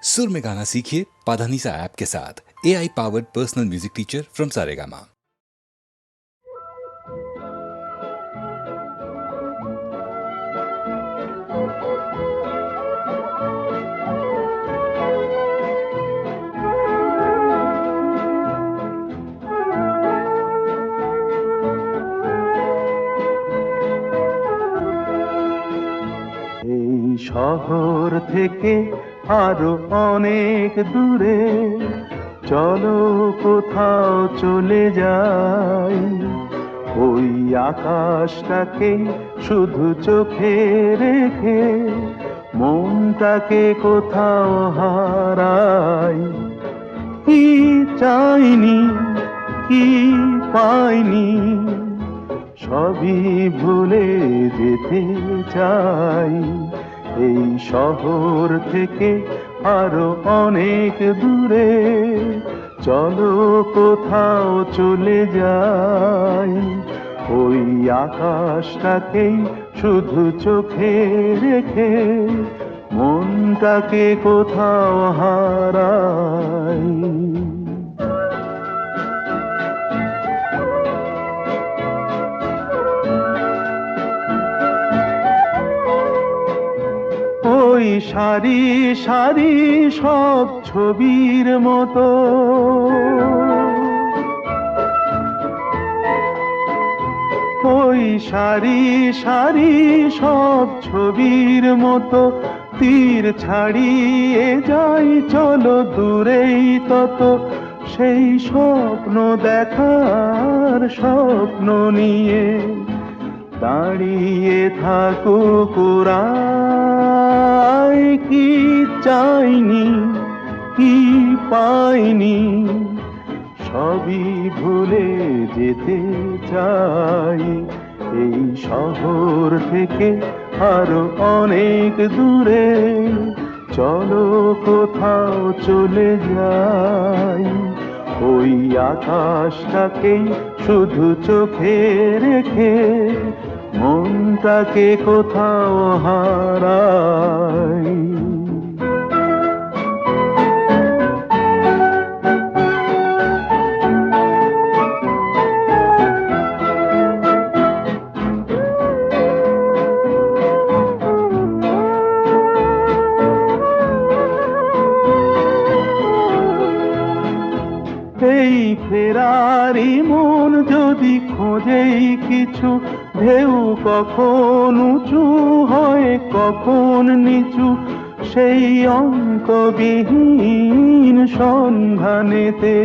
सुर में गाना सीखिए पाधानीसा ऐप के साथ। AI powered personal music teacher from Saregama. এই শহর থেকে আরো অনেক দূরে চলো কোথাও চলে যাই, ওই আকাশটাকে শুধু চোখে রেখে মনটাকে কোথাও হারাই। কি চাইনি কি পাইনি সবই ভুলে যেতে চাই, এই শহর থেকে আরো অনেক দূরে চলো কোথাও চলে যাই, ওই আকাশটাকেই শুধু চোখে রেখে মনটাকে কোথাও হারাই। ওই সারি সারি সব ছবির মতো ওই সারি সারি সব ছবির মতো তীর ছাড়িয়ে যাই চলো দূরেই তত, সেই স্বপ্ন দেখার স্বপ্ন নিয়ে দাঁড়িয়ে থাকুক ওরা। কি চাইনি কি পাইনি সবই ভুলে যেতে চাই, এই শহর থেকে আরো অনেক দূরে চলো কোথাও চলে যাই, ওই আকাশটাকেই শুধু চোখে রেখে মনটাকে কোথাও হারাই। এই ফেরারি মন যদি খোঁজেই কিছু, ঢেউ কখন উঁচু হয় কখন নিচু, সেই অন্তবিহীন সন্ধানেতে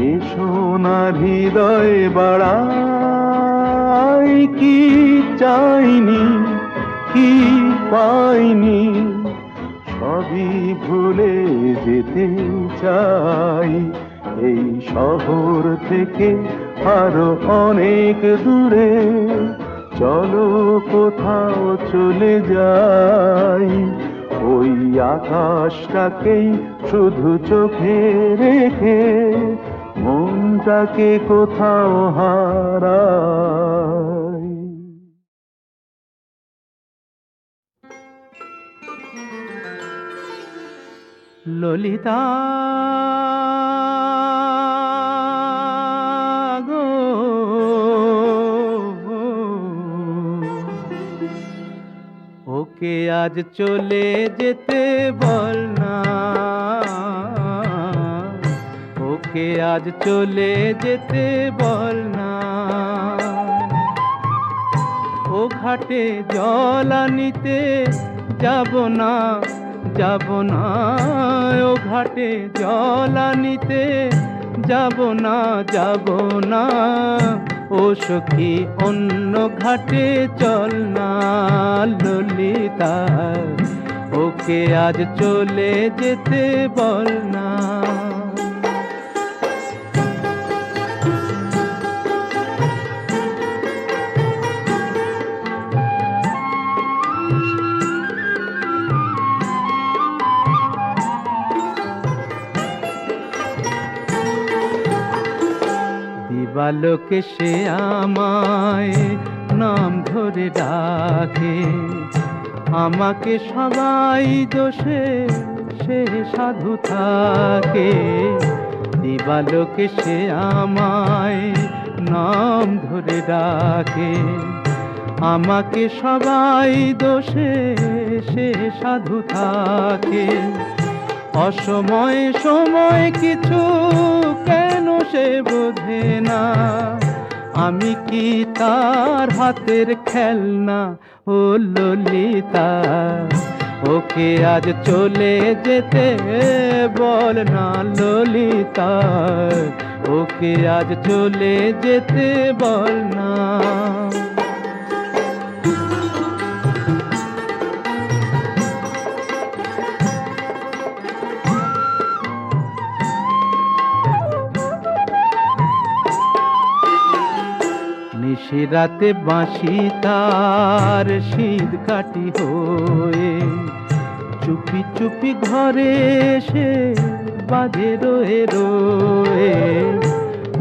এ সোনার হৃদয় বাড়াই। কি চাইনি কি পাইনি সবই ভুলে যেতে চাই, এই শহর থেকে আরো অনেক দূরে চলো কোথাও চলে যাই, ওই আকাশটাকেই শুধু চোখে রেখে মনটাকে কোথাও হারাই। ললিতা গো, ওকে আজ চলে যেতে বল না, ওকে আজ চলে যেতে বল না, ও ঘাটে জল আনিতে যাব না যাব না, ও ঘাটে জল আনিতে যাব না যাব না, ও সখী অন্য ঘাটে চল না। ললিতা ওকে আজ চলে যেতে বল না। দিবালোকে সে আমায় নাম ধরে ডাকে, আমাকে সবাই দোষে সে সাধু থাকে, দিবালোকে সে আমায় নাম ধরে ডাকে। আমাকে সবাই দোষে সে সাধু থাকে, অসময়ে সময় কিছু কেন সে বোঝে না। আমি কি তার হাতের খেলনা, ও ললিতা? ওকে আজ চলে যেতে বল না ললিতা, ওকে আজ চলে যেতে বল না। নিশিরাতে বাঁশি তার শীত কাটি হয়ে, চুপি চুপি ঘরে এসে বাজে রয়ে রয়ে।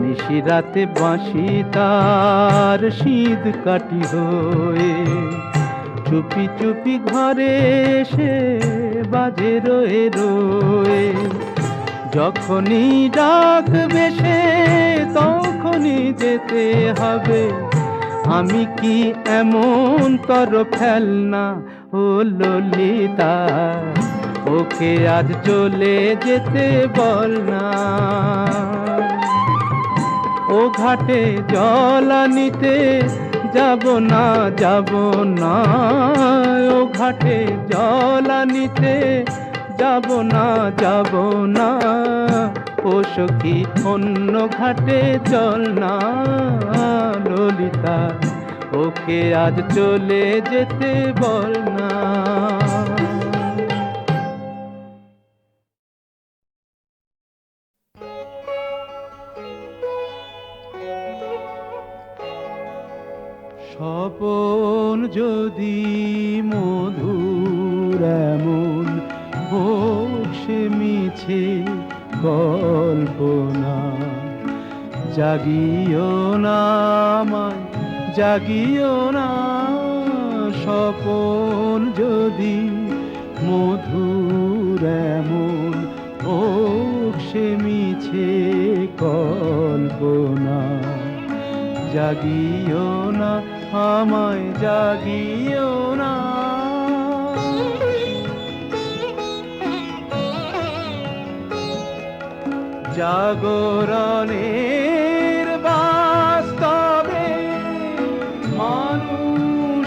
নিশিরাতে বাঁশি তার শীত কাটি হয়ে, চুপি চুপি ঘরে এসে বাজে রয়ে রয়ে। যখনই ডাকবে সে তখনই যেতে হবে, আমি কি এমন তর ফেলনা, ও ললিতা? ওকে আজ চলে যেতে বল না। ও ঘাটে জল আনিতে যাব না, যাব না। ও ঘাটে জল আনিতে যাব না, যাব না। ও সখী অন্য ঘাটে চল না ললিতা, ওকে আজ চলে যেতে বল না। স্বপন যদি মধুর এমন হোক সে মিছে কল্পনা, জাগিও না আমায়, জাগিও না। স্বপন যদি মধুর এমন হোক সে মিছে কল্পনা, জাগিও না আমায়, জাগিও না। জাগরণের বাস্তবে মানুষের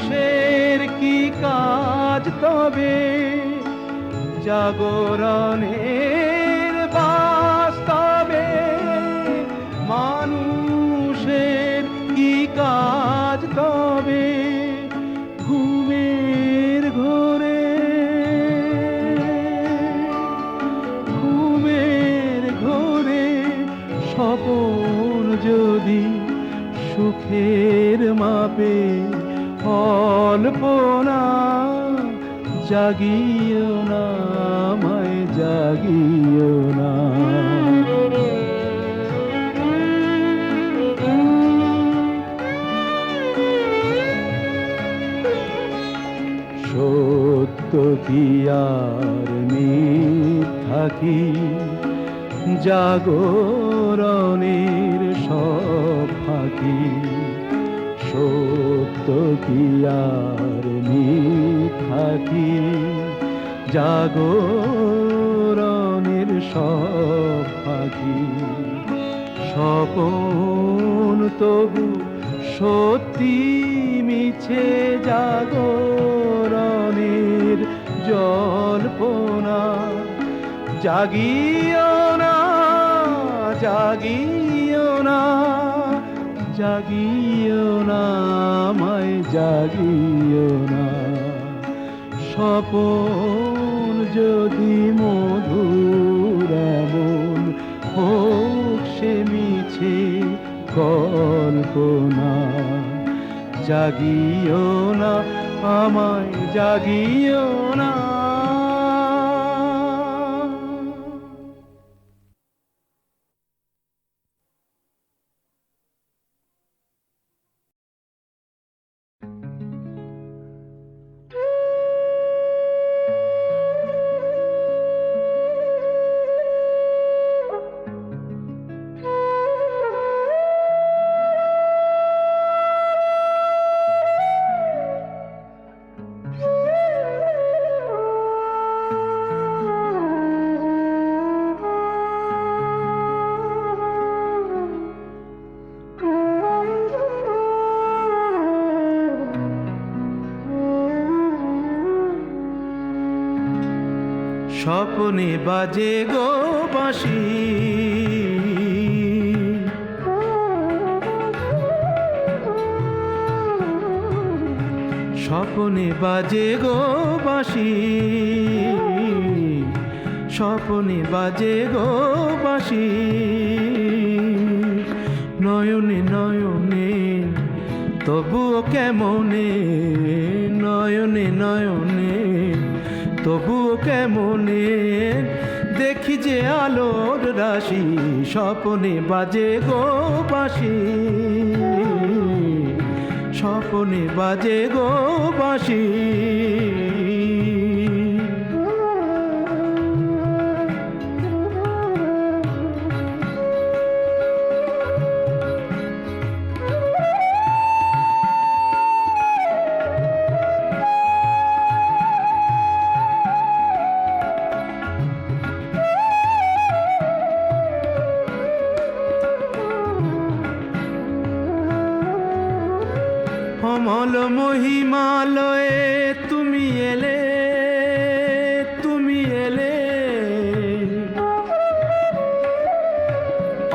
কি কাজ তবে? জাগরণের বাস্তবে মানুষের কি কাজ তবে? ঘুমের ঘোরে, ঘুমের ঘোরে স্বপন যদি সুখের মাপে কল্পনা, জাগিও না আমায়, জাগিও না। সত্য কি আর মিথ্যা কি, জাগরণের সব ফাঁকি। সত্য কি আর মিথ্যা কি, জাগরণের সব ফাঁকি। স্বপন তবু সত্যি মিছে, জাগরণের জল্পনা। জাগিও না, জাগিও না, জাগিও না আমায়, জাগিও না। স্বপন যদি মধুর এমন হোক সে মিছে কল্পনা, জাগিও না আমায়, জাগিও না। স্বপনে বাজে গো বাঁশি, স্বপনে বাজে গো বাঁশি, স্বপনে বাজে গো বাঁশি। নয়নে নয়নে তবুও কেমনে, নয়নে নয়নে তবুও কেমনে দেখি যে আলোর রাশি, স্বপনে বাজে গো বাঁশি, স্বপনে বাজে গো বাঁশি। অমল মহিমালয়ে তুমি এলে, তুমি এলে,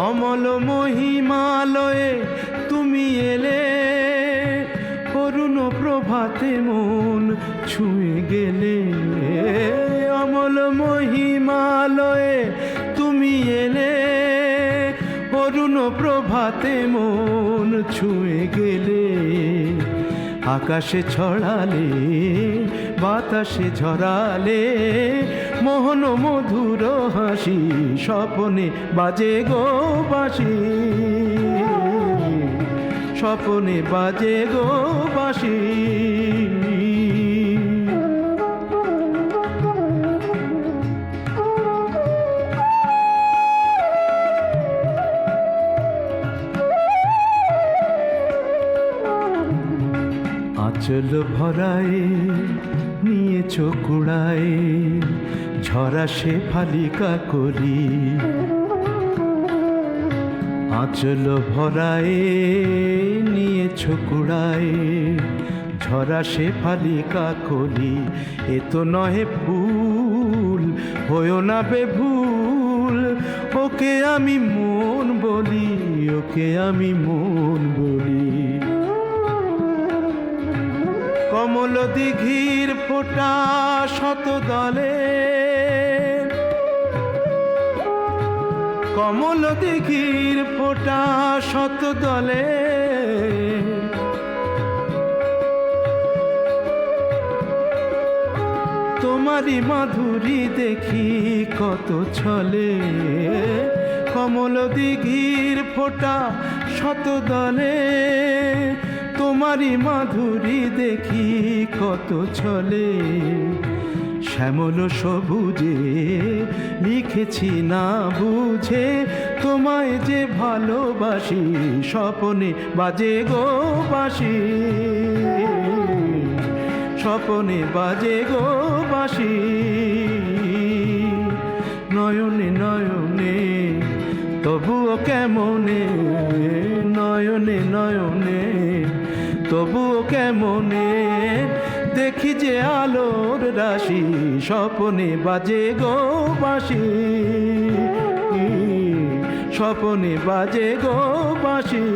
অমল মহিমালয়ে তুমি এলে, অরুণ প্রভাতে মন ছুঁয়ে গেলে। অমল মহিমালয়ে তুমি এলে, অরুণ প্রভাতে মন ছুঁয়ে গেলে। আকাশে ছড়ালে বাতাসে ঝরালে মোহন মধুর হাসি, স্বপনে বাজে গো বাঁশি, স্বপনে বাজে গো বাঁশি। আঁচল ভরায় নিয়েছ কুড়ায় ঝরা সে ফালিকা করি, আঁচল ভরায় নিয়েছ কুড়ায় ঝরা সে ফালিকা কলি। এ তো নহে ফুল হয়েও না বেভুল, ওকে আমি মন বলি, ওকে আমি মন বলি। কমল দিঘির ফোঁটা শত দলে, কমল দিঘির ফোঁটা শত দলে, তোমারই মাধুরী দেখি কত ছলে। কমল দিঘির ফোঁটা শত দলে, তোমারই মাধুরী দেখি কত ছলে। শ্যামল সবুজে লিখেছি না বুঝে তোমায় যে ভালোবাসি, স্বপনে বাজে গো বাঁশি, স্বপনে বাজে গো বাঁশি। নয়নে নয়নে তবুও কেমনে, নয়নে নয়নে তবুও কেমনে দেখি যে আলোর রাশি, স্বপনে বাজে গো বাঁশি, স্বপনে বাজে গো বাঁশি।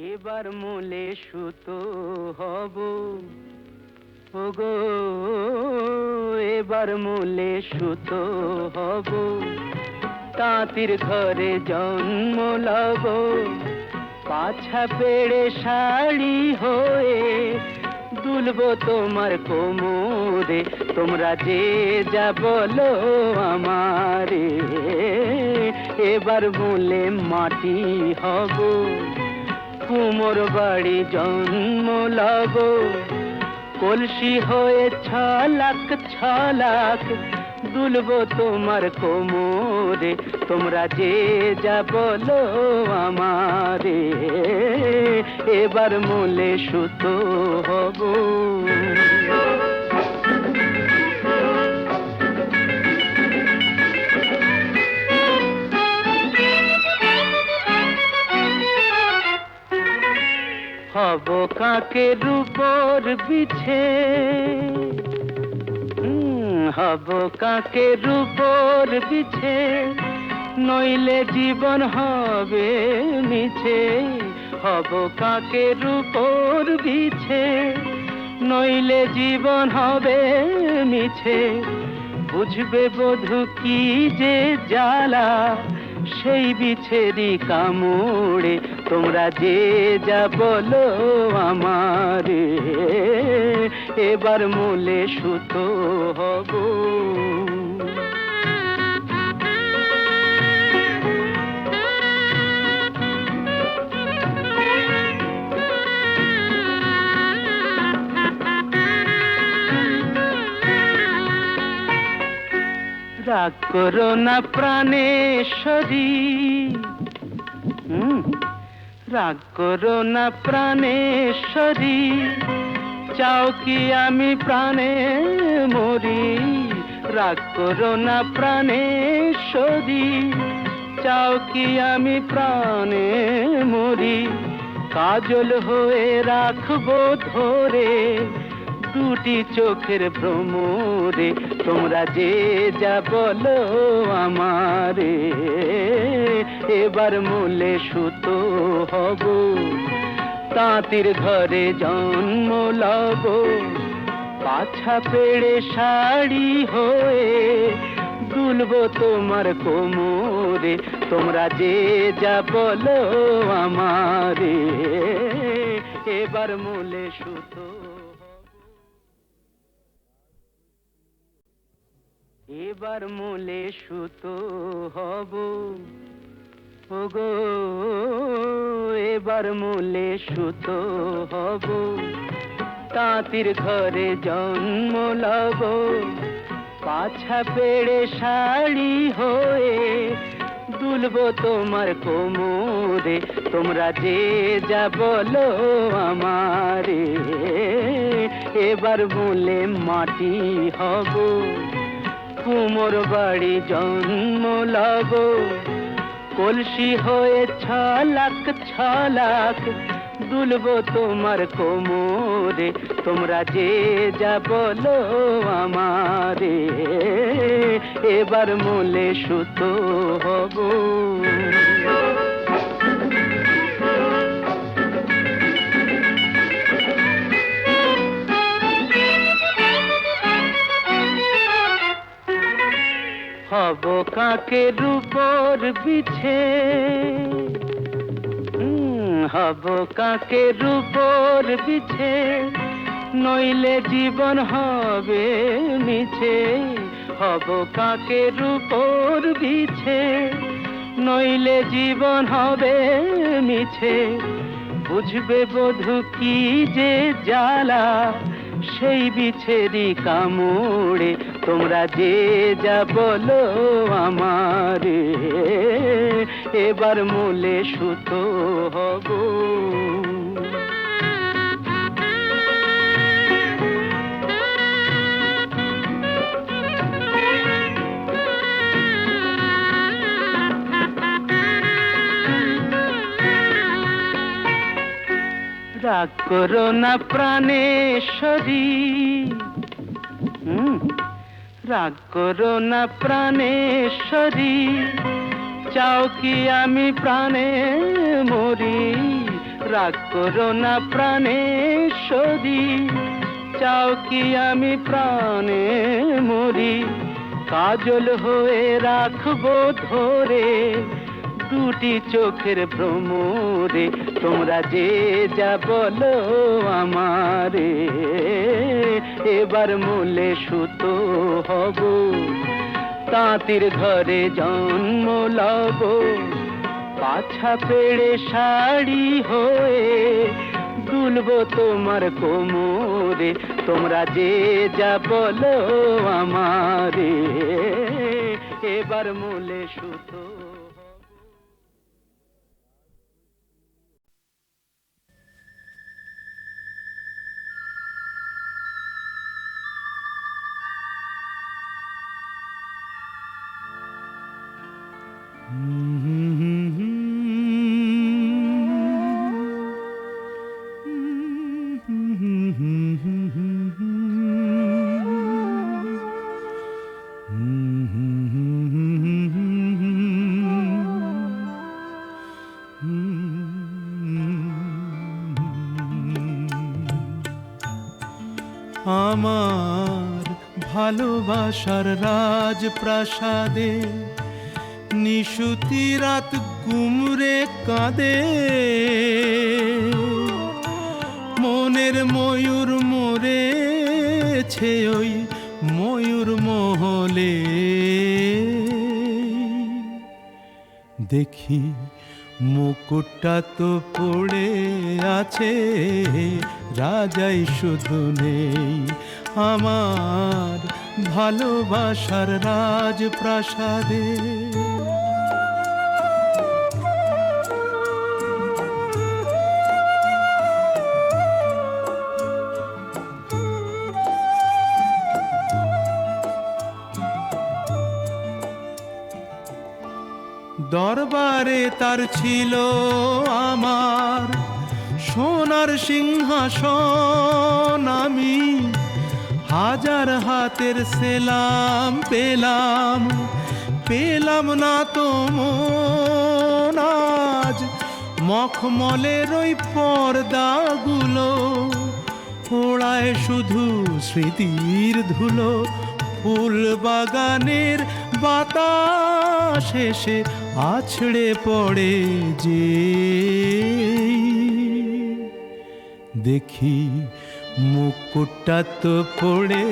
এবার মূলে সুতো হব ওগো, এবার মূলে সুতো হব, তাঁতির ঘরে জন্ম লব। পাছা পেড়ে শাড়ি হয়ে দুলব তোমার কোমরে, তোমরা যে যা বলো আমারে। এবার মূলে মাটি হব, কুমোর বাড়ি জন্ম লব। কলসি হয়ে ছলাক ছলাক দুলব তোমার কোমরে, তোমরা যে যা বলো আমারে। এবার মূলে সুতো হব। হব কাকের উপর বিছে, হব কাকের উপর বিছে, নইলে জীবন হবে মিছে। হব কাকের উপর বিছে, নইলে জীবন হবে মিছে। বুঝবে বধূ কি যে জ্বালা, সেই বিছেরি কামড়ে তোমরা যে যা বলো আমারে, এবার মূলে সুতো হব। রাগ করো না প্রাণেশ্বরী, রাগ করো না প্রাণেশ্বরী, চাও কি আমি প্রাণে মরি। রাগ করো না প্রাণেশ্বরী, চাও কি আমি প্রাণে মরি। কাজল হয়ে রাখবো ধরে দুটি চোখের ভ্রমরে, তোমরা যে যা বলো আমারে, এবার মূলে সুতো হব। তাঁতির ঘরে জন্ম লব, পাছা পেড়ে শাড়ি হয়ে দুলবো তোমার কোমরে, তোমরা যে যা বলো আমারে, এবার মূলে সুতো। এবার মূলে সুতো হব ওগো, এবার মূলে সুতো হব। তাঁতির ঘরে জন্ম লব, পাছা পেড়ে শাড়ি হয়ে দুলবো তোমার কোমরে, তোমরা যে যা বলো আমারে, এবার মূলে মাটি হব। কুমোর বাড়ি জন্ম লব, কলসি হয়ে ছলাক ছলাক দুলবো তোমার কোমরে, তোমরা যে যা বলো আমারে, এবার মূলে সুতো হব। হব কাকের উপর বিছে, হব কাকের উপর বিছে, নইলে জীবন হবে মিছে। হব কাকের উপর বিছে, নইলে জীবন হবে মিছে। বুঝবে বধূ কি যে জ্বালা, সেই বিছেরি কামড়ে তোমরা যে যা বলো আমারে, এবার মূলে সুতো হব। রাগ করো না প্রাণেশ্বরী, রাগ করো না প্রাণেশ্বরী, চাও কি আমি প্রাণে মরি। রাগ করো না প্রাণেশ্বরী, চাও কি আমি প্রাণে মরি। কাজল হয়ে রাখবো ধরে দুটি চোখের ভ্রমরে, তোমরা যে যা বলো আমারে, এবার মূলে সুতো হব। তাঁতির ঘরে জন্ম লব, পাছা পেড়ে শাড়ি হয়ে দুলবো তোমার কোমরে, তোমরা যে যা বলো আমারে, এবার মূলে সুতো। আমার ভালোবাসার রাজপ্রাসাদে নিশুতি রাত গুমরে কাঁদে, মনের ময়ূর মরেছে ওই ময়ূর মহলে। দেখি মুকুটটা তো পড়ে আছে, রাজাই শুধু নেই আমার ভালোবাসার রাজপ্রাসাদে। দরবারে তার ছিল আমার সোনার সিংহাসন, আমি হাজার হাতের সেলাম পেলাম, পেলাম না তো মন আজ মখমলের ওই পর্দাগুলো, ওড়ায় শুধু স্মৃতির ধুলো। ফুল বাগানের বাতাস এসে আছড়ে পড়ে যে, দেখি মুকুটটা তো পড়ে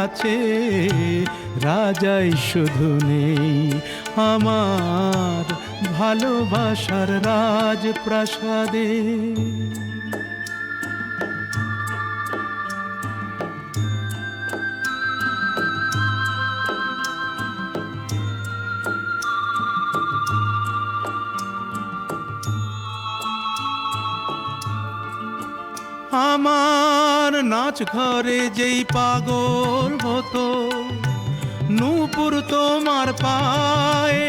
আছে, রাজাই শুধু নেই আমার ভালোবাসার রাজপ্রাসাদে। আমার নাচ ঘরে যেই পাগল হতো, নূপুর তোমার পায়ে,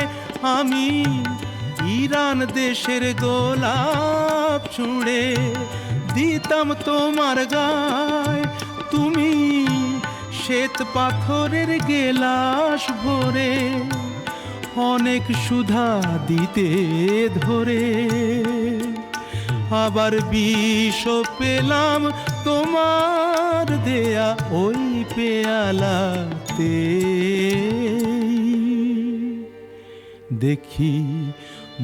আমি ইরান দেশের গোলাপ ছুঁড়ে দিতাম তোমার গায়ে। তুমি শ্বেত পাথরের গেলাস ভরে অনেক সুধা দিতে ধরে, আবার বিষ পেলাম তোমার দেয়া ওই পেয়ালাতে। দেখি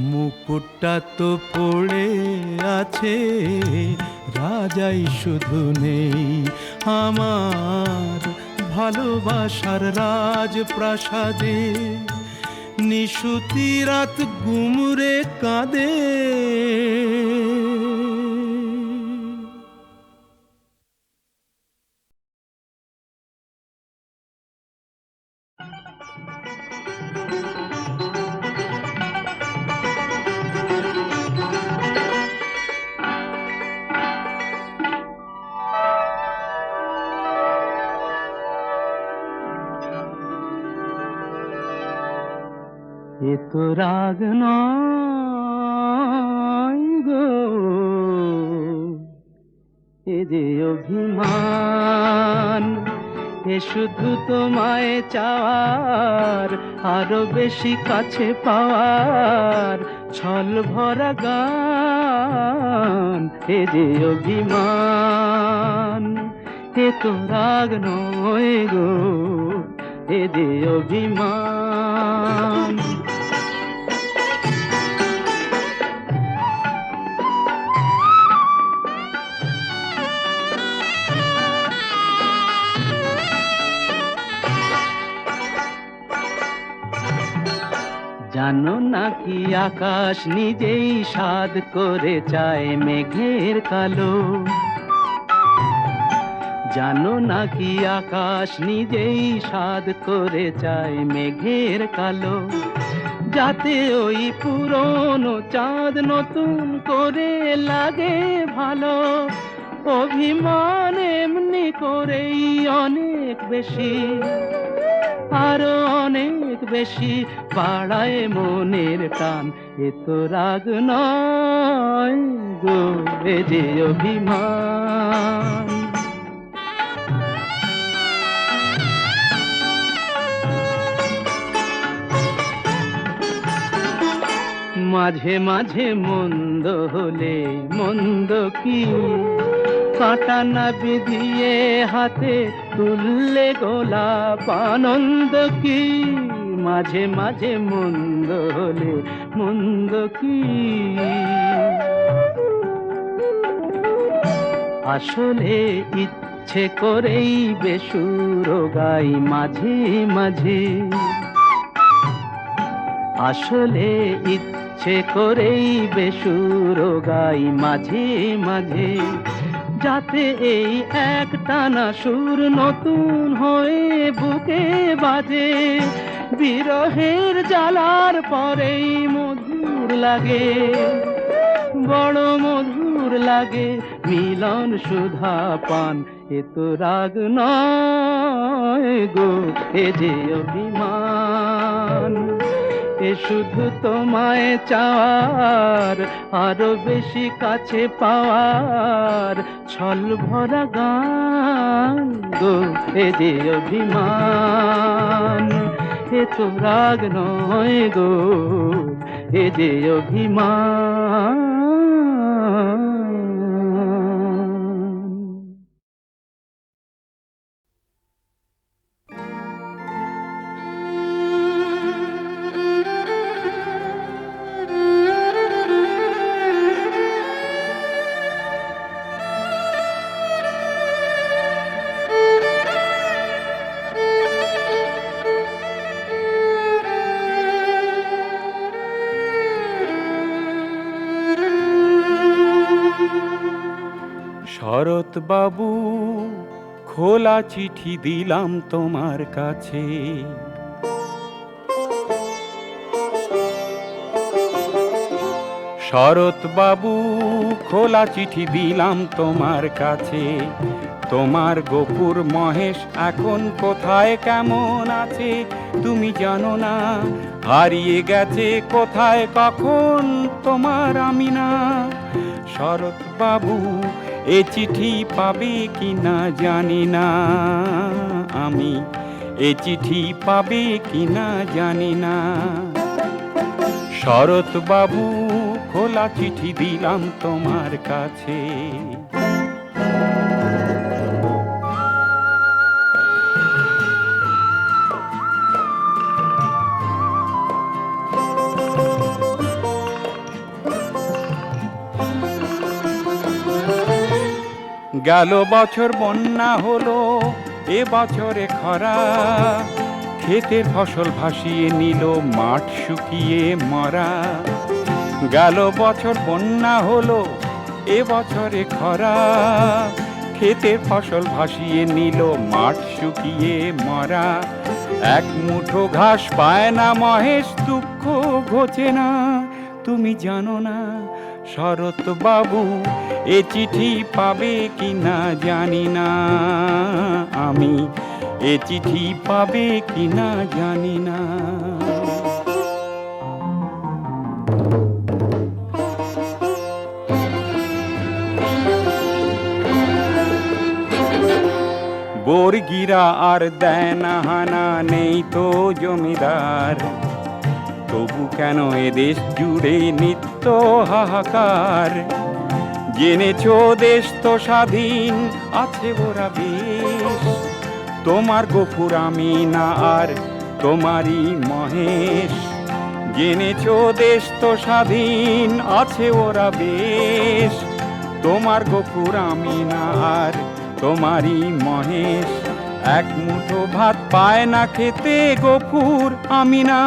মুকুটটা তো পড়ে আছে, রাজাই শুধু নেই আমার ভালোবাসার রাজপ্রাসাদে। নিশুতি রাত গুমরে কাঁদে। এ তো রাগ নয় গো, এ যে অভিমান, এ শুধু তোমায় চাওয়ার, আরো বেশি কাছে পাওয়ার ছল ভরা গান। এ যে অভিমান, এ তো রাগ নয় গো, এ যে অভিমান। জানো নাকি আকাশ নিজেই সাধ করে চায় মেঘের কালো, জানো নাকি আকাশ নিজেই সাধ করে চায় মেঘের কালো, যাতে ওই পুরনো চাঁদ নতুন করে লাগে ভালো। অভিমান এমনি করেই অনেক বেশি, আরো অনেক বেশি বাড়ায় মনের টান। এ তো রাগ নয় গো, এ যে অভিমান। মাঝে মাঝে মন্দ হলে মন্দ কি কাঁটা না বিধিয়ে হাতে তুললে গোলাপ আনন্দ কি, মাঝে মাঝে মন্দ হলে মন্দ কি। আসলে ইচ্ছে করেই বেসুর গাই মাঝে মাঝে, আসলে ইচ্ছে করেই বেসুর গাই মাঝে মাঝে, যাতে এই একটানা সুর নতুন হয়ে বুকে বাজে। বিরহের জ্বালার পরেই মধুর লাগে, বড় মধুর লাগে মিলন সুধা পান। এ তো রাগ নয় গো, এ যে অভিমান। এ শুধু তোমায় চাওয়ার, আরো বেশি কাছে পাওয়ার ছল ভরা গান গো, এ যে অভিমান। এ তো রাগ নয় গো, এ যে অভিমান। শরৎ বাবু, খোলা চিঠি দিলাম তোমার কাছে। শরৎ বাবু, খোলা চিঠি দিলাম তোমার কাছে। তোমার গফুর মহেশ এখন কোথায় কেমন আছে তুমি জানো না, হারিয়ে গেছে কোথায় কখন তোমার আমিনা। শরৎ বাবু, এ চিঠি পাবে কিনা জানি না, আমি এ চিঠি পাবে কিনা জানি না। শরৎ বাবু, খোলা চিঠি দিলাম তোমার কাছে। গেল বছর বন্যা হলো, এ বছরে খরা, ক্ষেতের ফসল ভাসিয়ে নিল মাঠ শুকিয়ে মরা। গেল বছর বন্যা হলো, এ বছরে খরা, ক্ষেতের ফসল ভাসিয়ে নিল মাঠ শুকিয়ে মরা। এক মুঠো ঘাস পায় না মহেশ, দুঃখ ঘোচে না তুমি জানো না। শরৎ বাবু, এ চিঠি পাবে কিনা জানি না, আমি এ চিঠি পাবে কিনা জানি না। বর্গিরা আর দেয় না হানা, নেই তো জমিদার, তবু কেন এ দেশ জুড়ে নিত্য হাহাকার। জেনেছো দেশ তো স্বাধীন আছে ওরা বেশ, তোমার গফুর আমি না আর তোমারই মহেশ। জেনেছো দেশ তো স্বাধীন আছে ওরা বেশ, তোমার গফুর আমি না আর তোমারই মহেশ। এক মুঠো ভাত পায় না খেতে গফুর আমি না,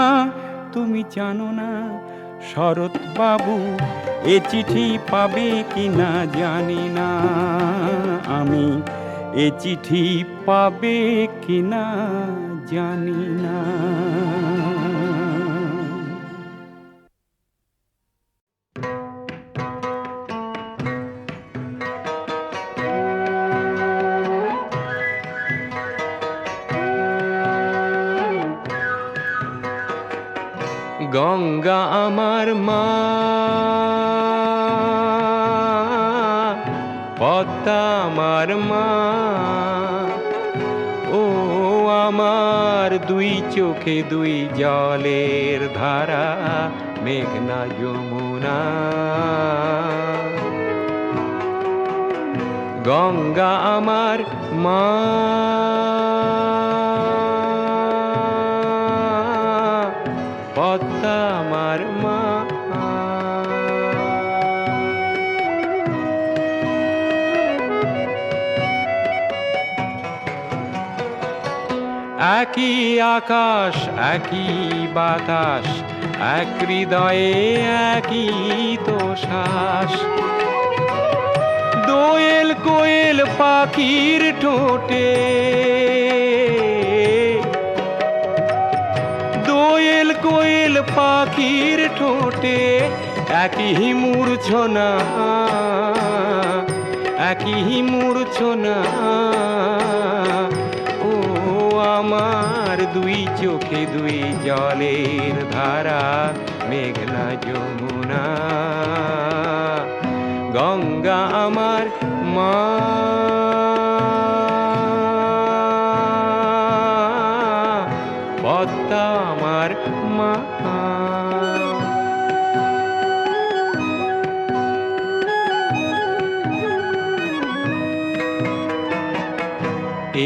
তুমি জানো না। শরৎ বাবু, এ চিঠি পাবে কিনা জানি না, আমি এ চিঠি পাবে কিনা জানি না। গঙ্গা আমার মা, পদ্মা আমার মা, ও আমার দুই চোখে দুই জলের ধারা, মেঘনা যমুনা। গঙ্গা আমার মা, পদ্মা আমার মা। একই আকাশ একই বাতাস, এক হৃদয়ে একই তো শ্বাস। দোয়েল কোয়েল পাখির ঠোঁটে, দোয়েল কোয়েল পাখির ঠোঁটে একই মূর্ছনা, একই মূর্ছনা। ও আমার দুই চোখে দুই জলের ধারা, মেঘনা যমুনা। গঙ্গা আমার মা, পদ্মা আমার মা।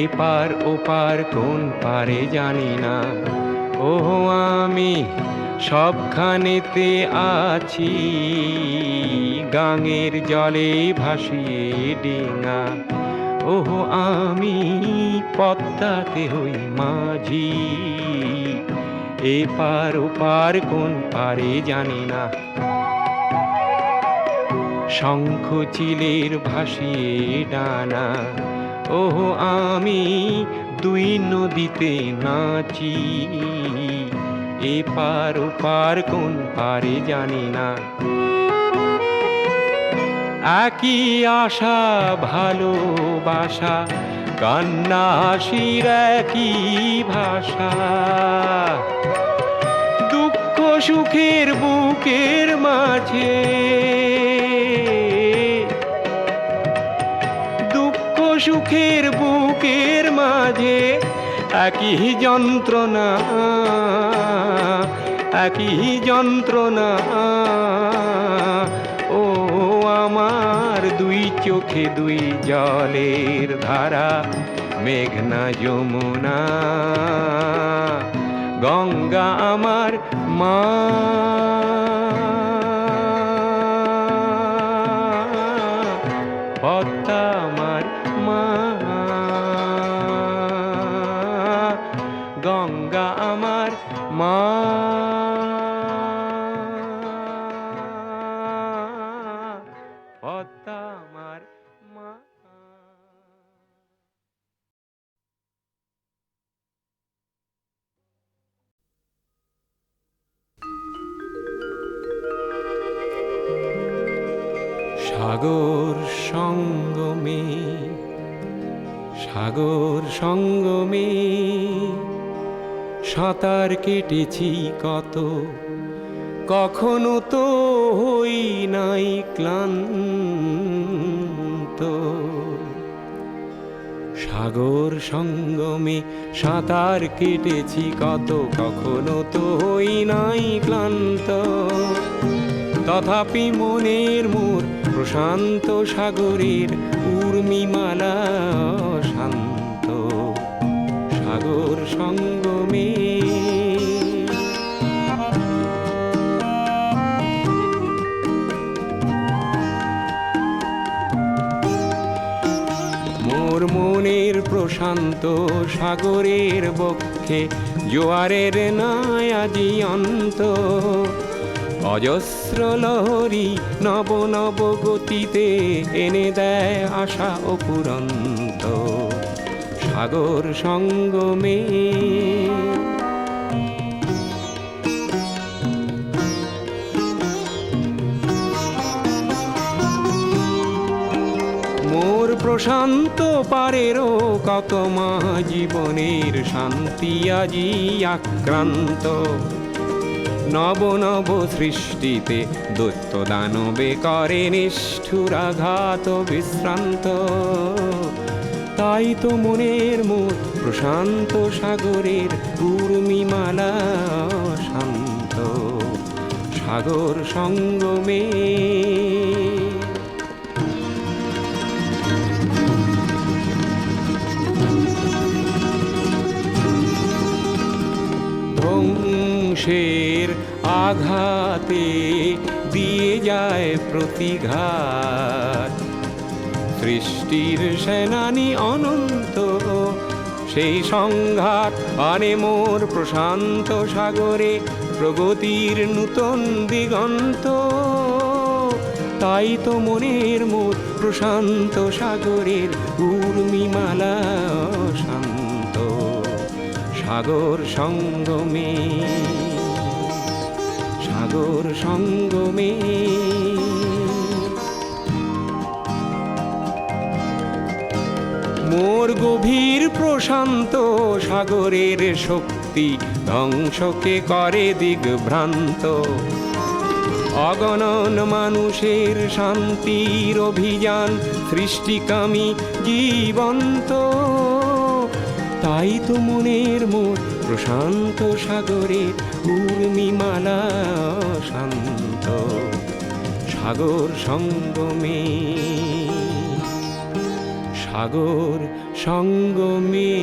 এপার ওপার কোন পারে জানি না, ও আমি সবখানেতে আছি। গাঙের জলে ভাসিয়ে ডিঙা, ও আমি পদ্মাতে হই মাঝি। এপার ওপার কোন পারে জানি না, শঙ্খ চিলের ভাসিয়ে ডানা, ও আমি দুই নদীতে নাচি। এপার ওপার কোন পারে জানি না, একই আশা ভালোবাসা, কান্না হাসির একই ভাষা। দুঃখ সুখের বুকের মাঝে, দুঃখ সুখের বুকের মাঝে একই যন্ত্রণা, একই যন্ত্রণা। ও আমার দুই চোখে দুই জলের ধারা, মেঘনা যমুনা। গঙ্গা আমার মা, পদ্মা আমার মা। গঙ্গা আমার মা, পদ্মা আমার মা। সাগর সঙ্গমে, সাগর সঙ্গমে সাঁতার কেটেছি কত, কখনো তো হই নাই ক্লান্ত। সাগর সঙ্গমে সাঁতার কেটেছি কত, কখনো তো হই নাই ক্লান্ত। তথাপি মনের মোর প্রশান্ত সাগরের উর্মিমালা শান্ত। সাগর সঙ্গমে মোর মনের প্রশান্ত সাগরের বক্ষে জোয়ারের নাই আজি অন্ত। অজস্র লহরী নব নব গতিতে এনে দেয় আশা অপুরন্ত। সাগর সঙ্গমে মোর প্রশান্ত পারেরও কত মা জীবনের শান্তি আজি আক্রান্ত। নব নব সৃষ্টিতে দৈত্য দানবে করে নিষ্ঠুরাঘাত বিশ্রান্ত। তাই তো মনের মোর প্রশান্ত সাগরের উর্মিমালা শান্ত। সাগর সঙ্গমে ধ্বংসের আঘাতে দিয়ে যায় প্রতিঘাত। সৃষ্টির সেনানি অনন্ত, সেই সংঘাত আনে মোর প্রশান্ত সাগরে প্রগতির নূতন দিগন্ত। তাই তো মনের মোর প্রশান্ত সাগরের উর্মিমালা শান্ত। সাগর সঙ্গমে, সাগর সঙ্গমে, মোর গভীর প্রশান্ত সাগরের শক্তি ধ্বংসকে করে দিগ্ভ্রান্ত। অগণন মানুষের শান্তির অভিযান সৃষ্টিকামী জীবন্ত। তাই তো মনের মোর প্রশান্ত সাগরে উর্মিমালা শান্ত। সাগর সঙ্গমে, সাগর সঙ্গমে।